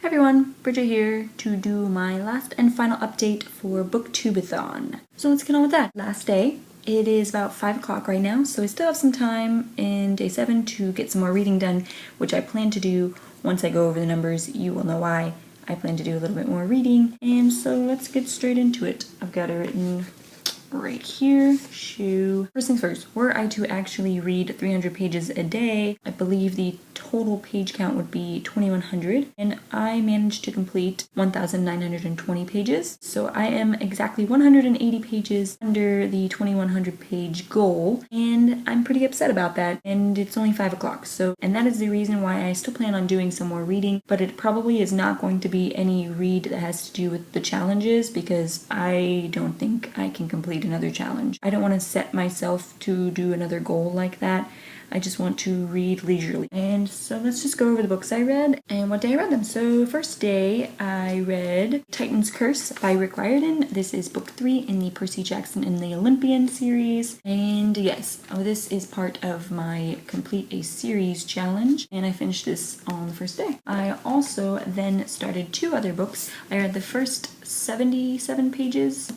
Hi everyone, Bridget here to do my last and final update for Booktube-a-Thon. So let's get on with that. Last day. It is about 5 o'clock right now, so I still have some time in day 7 to get some more reading done, which I plan to do once I go over the numbers. You will know why. I plan to do a little bit more reading, and so let's get straight into it. I've got it written right here. First things first, were I to actually read 300 pages a day, I believe the total page count would be 2100, and I managed to complete 1920 pages. So I am exactly 180 pages under the 2100 page goal, and I'm pretty upset about that, and it's only 5 o'clock. And that is the reason why I still plan on doing some more reading, but it probably is not going to be any read that has to do with the challenges, because I don't think I can complete another challenge. I don't want to set myself to do another goal like that. I just want to read leisurely. And so let's just go over the books I read and what day I read them. So first day I read Titan's Curse by Rick Riordan. This is book 3 in the Percy Jackson and the Olympian series. And yes, this is part of my Complete a Series challenge, and I finished this on the first day. I also then started 2 other books. I read the first 77 pages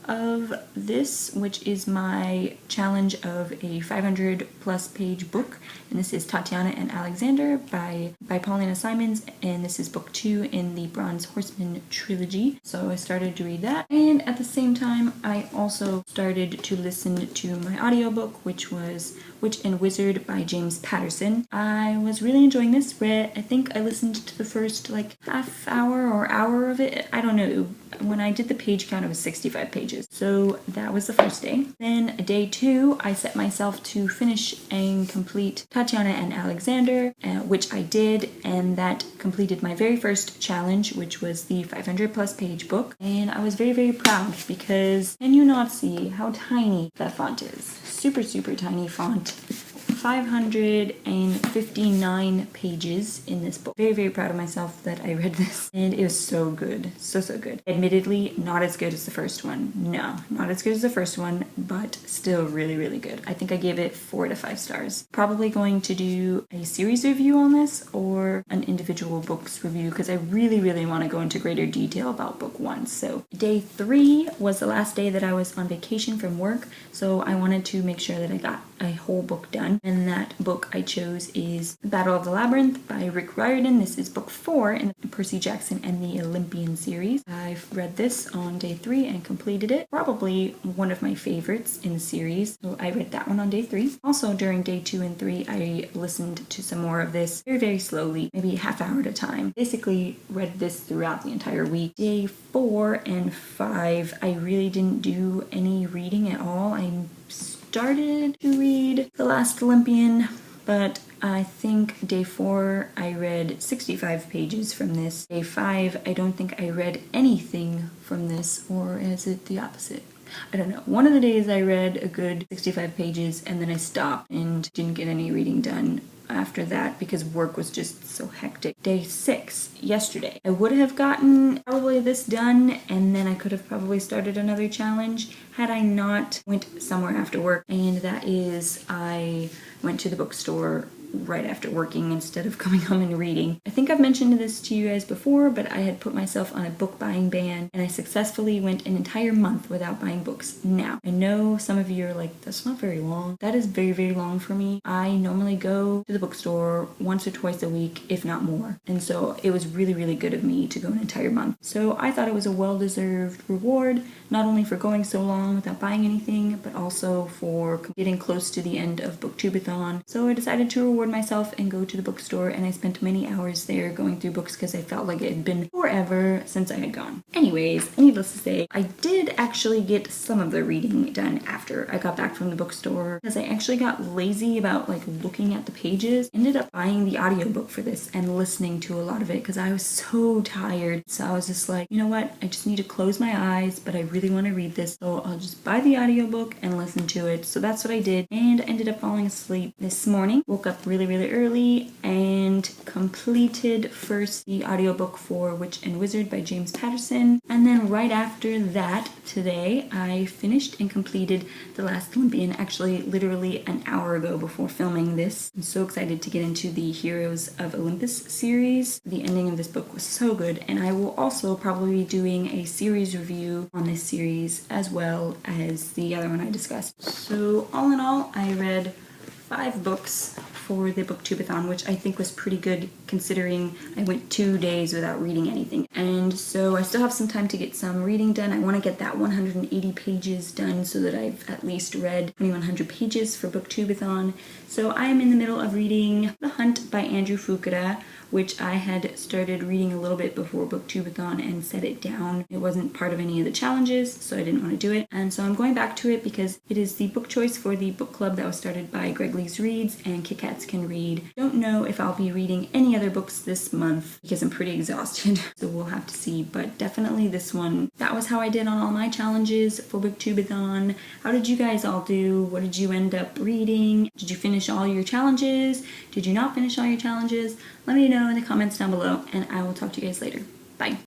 of this, which is my challenge of a 500 plus page book, and this is Tatiana and Alexander by Paulina Simons, and this is book 2 in the Bronze Horseman trilogy. So I started to read that, and at the same time I also started to listen to my audiobook, which was Witch and Wizard by James Patterson. I was really enjoying this. I think I listened to the first half hour or hour of it. I don't know. When I did the page count, it was 65 pages. So that was the first day. Then day 2, I set myself to finish and complete Tatiana and Alexander, which I did, and that completed my very first challenge, which was the 500 plus page book. And I was very, very proud because can you not see how tiny that font is? Super, super tiny font. 559 pages in this book. Very, very proud of myself that I read this, and it was so good. So good. Admittedly, not as good as the first one. No, not as good as the first one, but still really, really good. I think I gave it 4 to 5 stars. Probably going to do a series review on this or an individual books review, because I really, really want to go into greater detail about book 1. So day 3 was the last day that I was on vacation from work, so I wanted to make sure that I got a whole book done. And that book I chose is Battle of the Labyrinth by Rick Riordan. This is book 4 in the Percy Jackson and the Olympian series. I've read this on day 3 and completed it. Probably one of my favorites in the series. So I read that one on day 3. Also during day 2 and 3, I listened to some more of this very, very slowly, maybe a half hour at a time. Basically read this throughout the entire week. Day 4 and 5, I really didn't do any reading at all. I started to read The Last Olympian, but I think day 4 I read 65 pages from this. Day 5, I don't think I read anything from this, or is it the opposite? I don't know. One of the days I read a good 65 pages and then I stopped and didn't get any reading done after that because work was just so hectic. Day 6, yesterday, I would have gotten probably this done, and then I could have probably started another challenge had I not went somewhere after work, and that is I went to the bookstore right after working instead of coming home and reading. I think I've mentioned this to you guys before, but I had put myself on a book buying ban, and I successfully went an entire month without buying books. Now, I know some of you are like, that's not very long. That is very, very long for me. I normally go to the bookstore once or twice a week, if not more. And so it was really, really good of me to go an entire month. So I thought it was a well-deserved reward, not only for going so long without buying anything, but also for getting close to the end of Booktube-a-Thon. So I decided to reward myself and go to the bookstore, and I spent many hours there going through books because I felt like it had been forever since I had gone. Anyways, needless to say, I did actually get some of the reading done after I got back from the bookstore because I actually got lazy about looking at the pages. Ended up buying the audiobook for this and listening to a lot of it because I was so tired. So I was just like, you know what? I just need to close my eyes, but I really want to read this, so I'll just buy the audiobook and listen to it. So that's what I did, and I ended up falling asleep this morning. Woke up really, really early and completed first the audiobook for Witch and Wizard by James Patterson. And then right after that, today, I finished and completed The Last Olympian, actually literally an hour ago before filming this. I'm so excited to get into the Heroes of Olympus series. The ending of this book was so good, and I will also probably be doing a series review on this series as well as the other one I discussed. So all in all, I read 5 books for the Booktube-a-Thon, which I think was pretty good considering I went 2 days without reading anything. And so I still have some time to get some reading done. I want to get that 180 pages done so that I've at least read 2,100 pages for Booktube-a-Thon. So I am in the middle of reading The Hunt by Andrew Fukuda, which I had started reading a little bit before Booktube-a-Thon and set it down. It wasn't part of any of the challenges, so I didn't want to do it. And so I'm going back to it because it is the book choice for the book club that was started by Greg Lees Reads and Kit Kats Can Read. Don't know if I'll be reading any other books this month because I'm pretty exhausted, so we'll have to see. But definitely this one, that was how I did on all my challenges for Booktube-a-Thon. How did you guys all do? What did you end up reading? Did you finish all your challenges? Did you not finish all your challenges? Let me know in the comments down below, and I will talk to you guys later. Bye.